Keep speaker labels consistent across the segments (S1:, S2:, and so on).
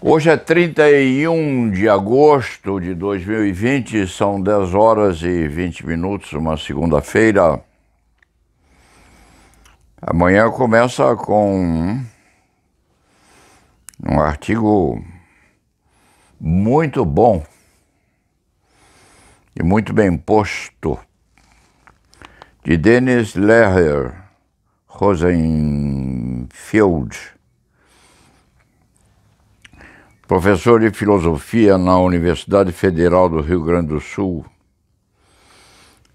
S1: Hoje é 31 de agosto de 2020, são 10 horas e 20 minutos, uma segunda-feira. Amanhã começa com um artigo muito bom e muito bem posto de Denis Lehrer Rosenfeld, professor de filosofia na Universidade Federal do Rio Grande do Sul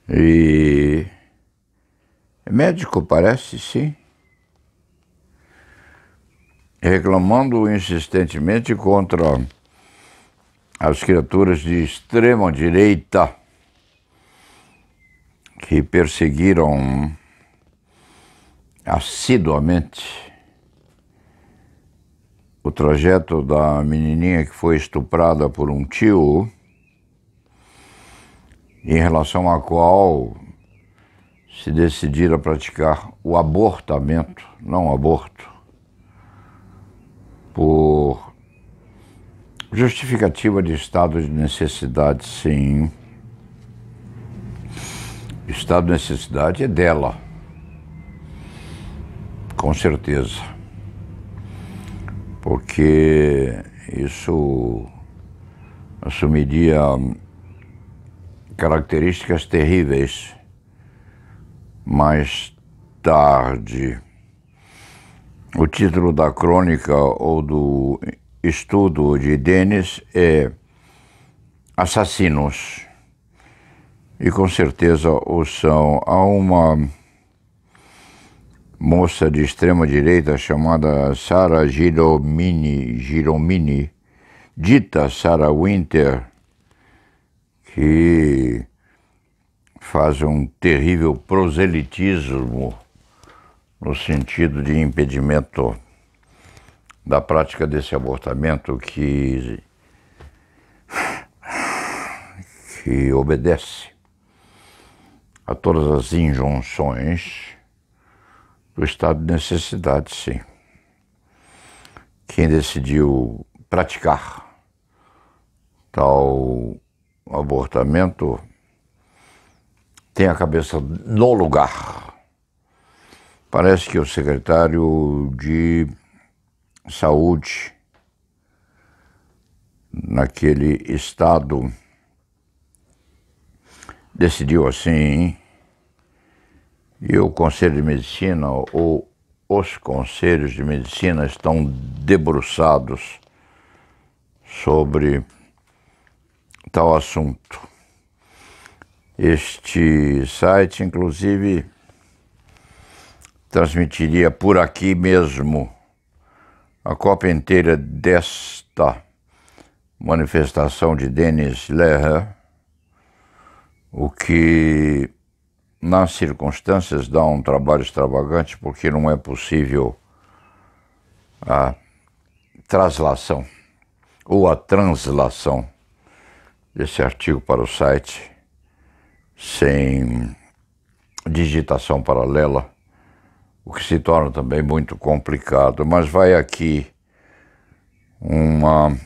S1: e médico, parece, sim, reclamando insistentemente contra as criaturas de extrema direita que perseguiram assiduamente o trajeto da menininha que foi estuprada por um tio, em relação à qual se decidiram praticar o abortamento, não aborto, por justificativa de estado de necessidade, sim. Estado de necessidade é dela, com certeza, porque isso assumiria características terríveis mais tarde. O título da crônica ou do estudo de Denis é Assassinos, e com certeza o são. Há uma moça de extrema direita chamada Sarah Giromini, dita Sarah Winter, que faz um terrível proselitismo no sentido de impedimento da prática desse abortamento que obedece a todas as injunções do estado de necessidade, sim. Quem decidiu praticar tal abortamento tem a cabeça no lugar. Parece que o secretário de Saúde naquele estado decidiu assim, e o Conselho de Medicina ou os Conselhos de Medicina estão debruçados sobre tal assunto. Este site, inclusive, transmitiria por aqui mesmo a cópia inteira desta manifestação de Denis Lehrer, o que, nas circunstâncias, dá um trabalho extravagante, porque não é possível a translação ou a translação desse artigo para o site sem digitação paralela, o que se torna também muito complicado. Mas vai aqui uma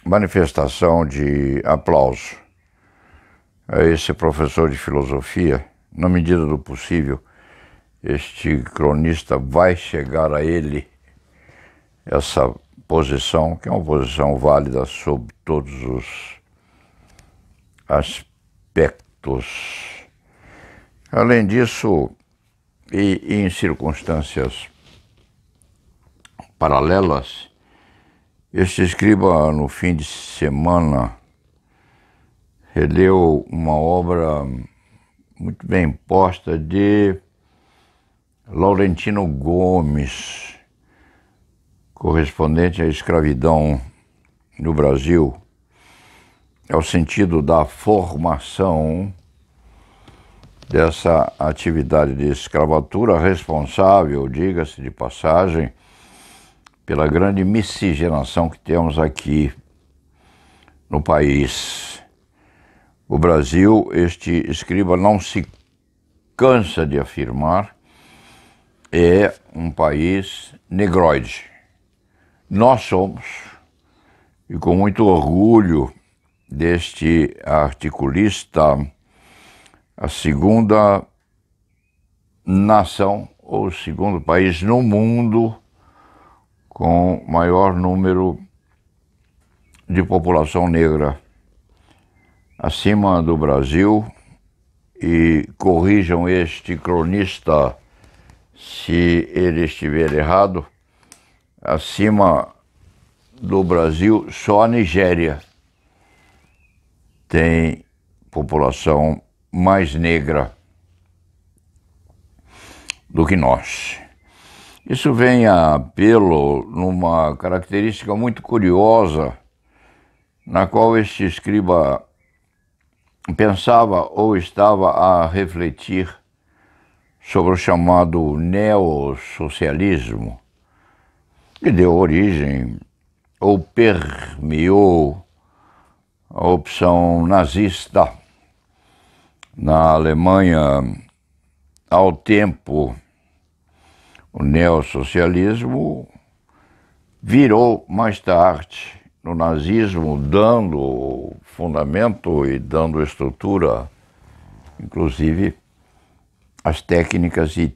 S1: manifestação de aplauso a esse professor de filosofia. Na medida do possível, este cronista vai chegar a ele essa posição, que é uma posição válida sob todos os aspectos. Além disso, e em circunstâncias paralelas, este escriba, no fim de semana, releu uma obra muito bem posta de Laurentino Gomes, correspondente à escravidão no Brasil, ao sentido da formação dessa atividade de escravatura responsável, diga-se de passagem, pela grande miscigenação que temos aqui no país. O Brasil, este escriba não se cansa de afirmar, é um país negroide. Nós somos e com muito orgulho deste articulista, a segunda nação ou o segundo país no mundo com maior número de população negra, acima do Brasil, e corrijam este cronista se ele estiver errado, acima do Brasil só a Nigéria tem população mais negra do que nós. Isso vem a pelo numa característica muito curiosa, na qual este escriba pensava ou estava a refletir sobre o chamado neossocialismo, que deu origem ou permeou a opção nazista na Alemanha. Ao tempo, o neossocialismo virou mais tarde no nazismo, dando fundamento e dando estrutura, inclusive, às técnicas e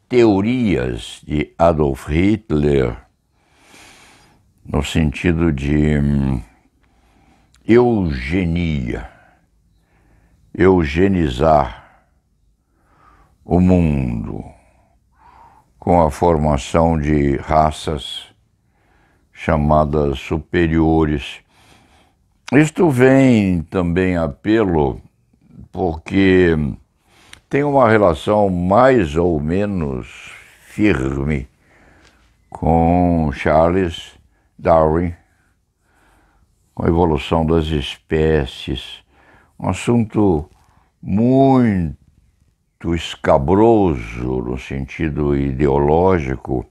S1: teorias de Adolf Hitler, no sentido de eugenia, eugenizar o mundo com a formação de raças chamadas superiores. Isto vem também a pelo porque tem uma relação mais ou menos firme com Charles Darwin, com a evolução das espécies, um assunto muito escabroso no sentido ideológico,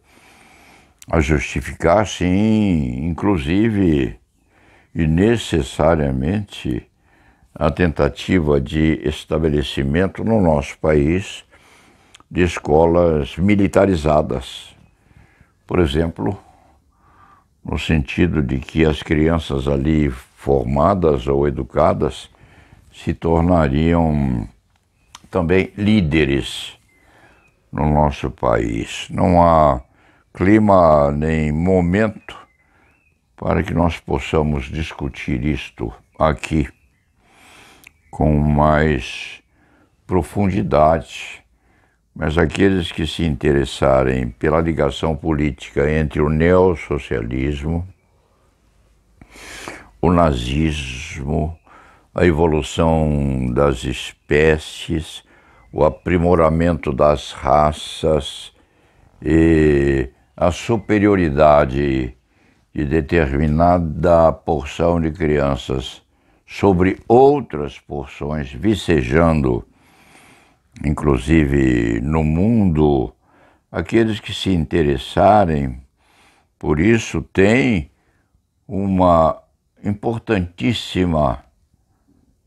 S1: a justificar, sim, inclusive e necessariamente a tentativa de estabelecimento no nosso país de escolas militarizadas. Por exemplo, no sentido de que as crianças ali formadas ou educadas se tornariam também líderes no nosso país. Não há clima nem momento para que nós possamos discutir isto aqui com mais profundidade, mas aqueles que se interessarem pela ligação política entre o neossocialismo, o nazismo, a evolução das espécies, o aprimoramento das raças e a superioridade de determinada porção de crianças sobre outras porções, vicejando, inclusive no mundo, aqueles que se interessarem por isso têm uma importantíssima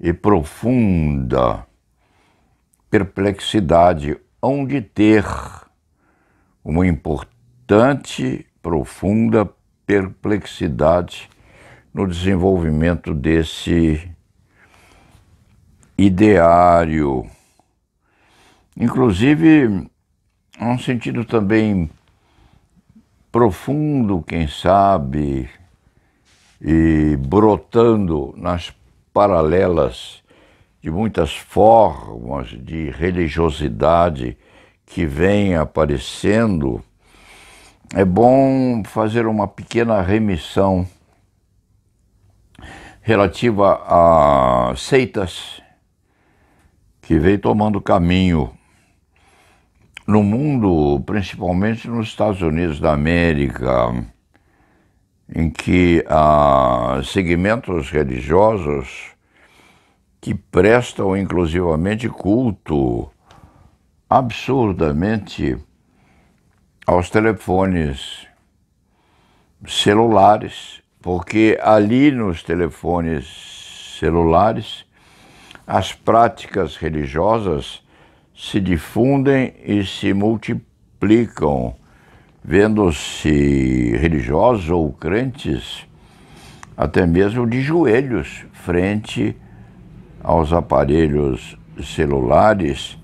S1: e profunda perplexidade, onde ter uma importante, profunda perplexidade no desenvolvimento desse ideário. Inclusive, num sentido também profundo, quem sabe, e brotando nas paralelas de muitas formas de religiosidade que vêm aparecendo, é bom fazer uma pequena remissão relativa a seitas que vem tomando caminho no mundo, principalmente nos Estados Unidos da América, em que há segmentos religiosos que prestam inclusivamente culto absurdamente aos telefones celulares, porque ali nos telefones celulares as práticas religiosas se difundem e se multiplicam vendo-se religiosos ou crentes, até mesmo de joelhos, frente aos aparelhos celulares,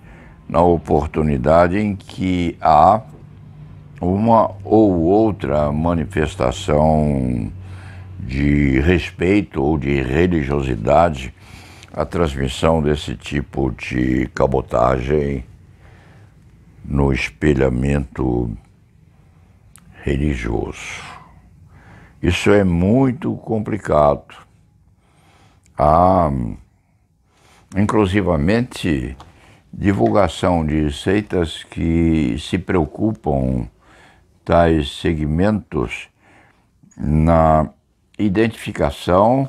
S1: na oportunidade em que há uma ou outra manifestação de respeito ou de religiosidade, a transmissão desse tipo de cabotagem no espelhamento religioso. Isso é muito complicado. Há, inclusivamente, divulgação de seitas que se preocupam tais segmentos na identificação,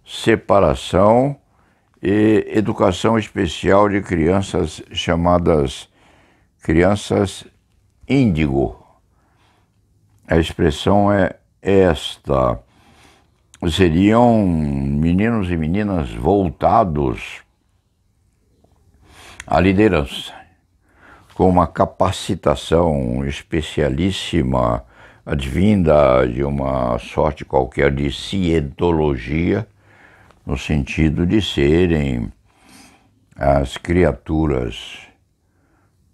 S1: separação e educação especial de crianças chamadas crianças índigo. A expressão é esta. Seriam meninos e meninas voltados à liderança, com uma capacitação especialíssima, advinda de uma sorte qualquer de cientologia, no sentido de serem as criaturas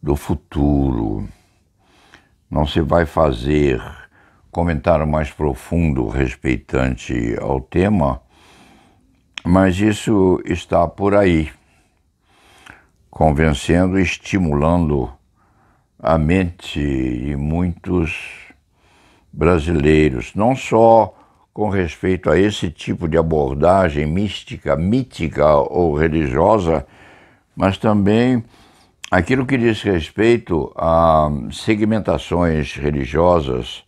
S1: do futuro. Não se vai fazer comentário mais profundo respeitante ao tema, mas isso está por aí, convencendo e estimulando a mente de muitos brasileiros, não só com respeito a esse tipo de abordagem mística, mítica ou religiosa, mas também aquilo que diz respeito a segmentações religiosas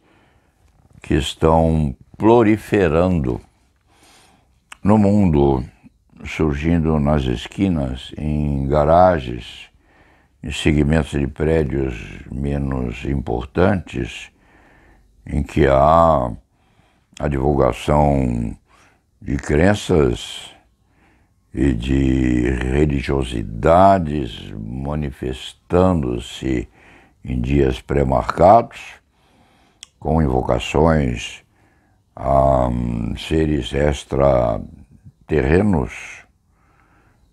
S1: que estão proliferando no mundo, surgindo nas esquinas, em garagens, em segmentos de prédios menos importantes, em que há a divulgação de crenças e de religiosidades manifestando-se em dias pré-marcados, com invocações a seres extraterrenos,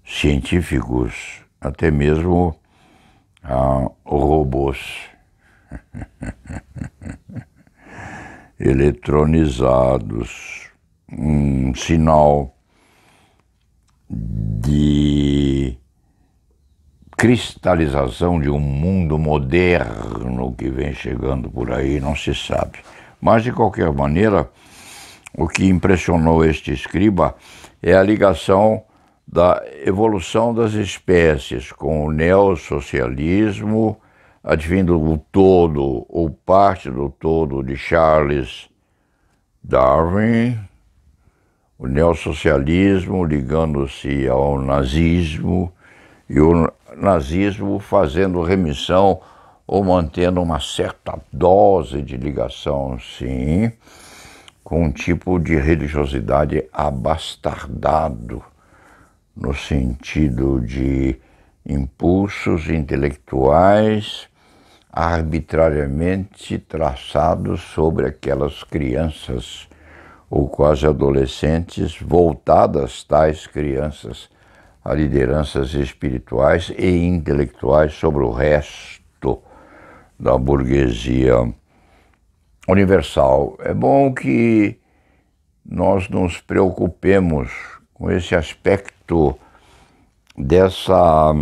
S1: científicos, até mesmo a robôs eletronizados, um sinal de cristalização de um mundo moderno que vem chegando por aí, não se sabe. Mas, de qualquer maneira, o que impressionou este escriba é a ligação da evolução das espécies com o neossocialismo, advindo do todo ou parte do todo de Charles Darwin, o neossocialismo ligando-se ao nazismo e o nazismo fazendo remissão ou mantendo uma certa dose de ligação, sim, com um tipo de religiosidade abastardado, no sentido de impulsos intelectuais arbitrariamente traçados sobre aquelas crianças ou quase adolescentes, voltadas, tais crianças, a lideranças espirituais e intelectuais sobre o resto da burguesia universal. É bom que nós nos preocupemos com esse aspecto dessa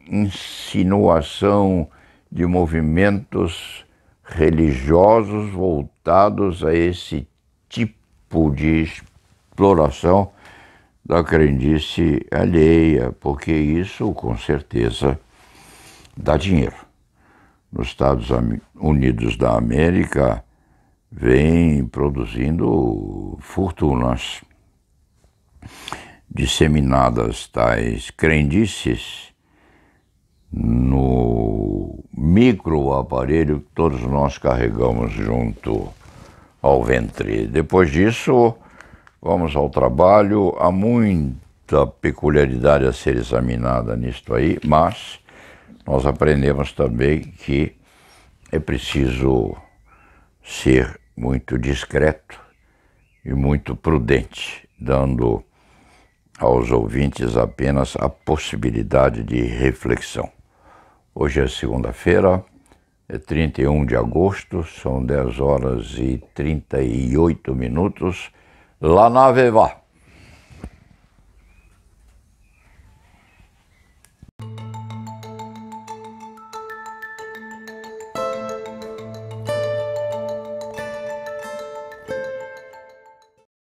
S1: insinuação de movimentos religiosos voltados a esse tipo de exploração da crendice alheia, porque isso, com certeza, dá dinheiro. Nos Estados Unidos da América, vem produzindo fortunas disseminadas tais crendices no microaparelho que todos nós carregamos junto ao ventre. Depois disso, vamos ao trabalho. Há muita peculiaridade a ser examinada nisto aí, mas nós aprendemos também que é preciso ser muito discreto e muito prudente, dando aos ouvintes apenas a possibilidade de reflexão. Hoje é segunda-feira, é 31 de agosto, são 10 horas e 38 minutos. La nave va!